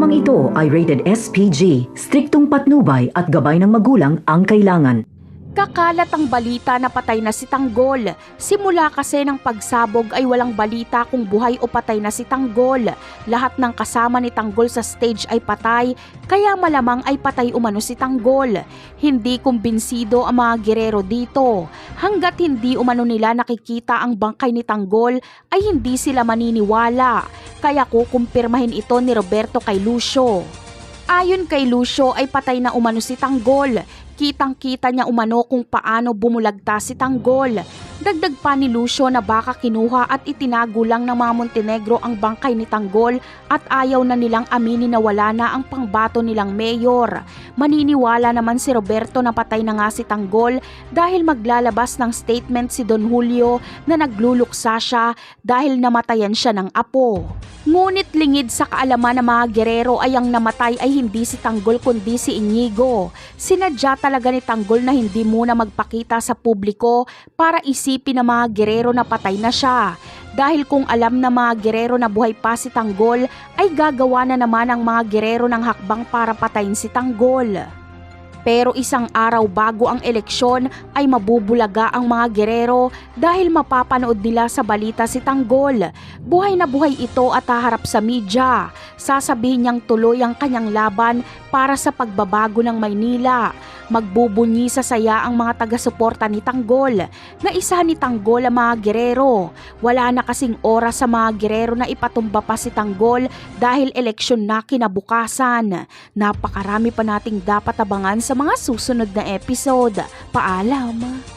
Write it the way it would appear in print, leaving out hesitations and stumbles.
Programang ito ay rated SPG, striktong patnubay at gabay ng magulang ang kailangan. Kakalat ang balita na patay na si Tanggol. Simula kasi ng pagsabog ay walang balita kung buhay o patay na si Tanggol. Lahat ng kasama ni Tanggol sa stage ay patay, kaya malamang ay patay umano si Tanggol. Hindi kumbinsido ang mga gerero dito. Hanggat hindi umano nila nakikita ang bangkay ni Tanggol ay hindi sila maniniwala. Kaya kukumpirmahin ito ni Roberto kay Lucio. Ayon kay Lucio ay patay na umano si Tanggol. Kitang-kita niya umano kung paano bumulagta si Tanggol. Dagdag pa ni Lucio na baka kinuha at itinago lang ng mga Montenegro ang bangkay ni Tanggol at ayaw na nilang aminin na wala na ang pangbato nilang mayor. Maniniwala naman si Roberto na patay na nga si Tanggol dahil maglalabas ng statement si Don Julio na nagluluksa siya dahil namatayan siya ng apo. Ngunit lingid sa kaalaman ng mga gerero ay ang namatay ay hindi si Tanggol kundi si Inigo. Sinadya talaga ni Tanggol na hindi muna magpakita sa publiko para isipin ng mga gerero na patay na siya. Dahil kung alam na mga gerero na buhay pa si Tanggol ay gagawa na naman ang mga gerero ng hakbang para patayin si Tanggol. Pero isang araw bago ang eleksyon ay mabubulaga ang mga gerero dahil mapapanood nila sa balita si Tanggol. Buhay na buhay ito at haharap sa media. Sasabihin niyang tuloy ang kanyang laban para sa pagbabago ng Maynila. Magbubunyi sa saya ang mga taga-suporta ni Tanggol. Naisa ni Tanggol ang mga gerero. Wala na kasing oras sa mga gerero na ipatumba pa si Tanggol dahil eleksyon na kinabukasan. Napakarami pa nating dapat abangan sa mga susunod na episode. Paalam!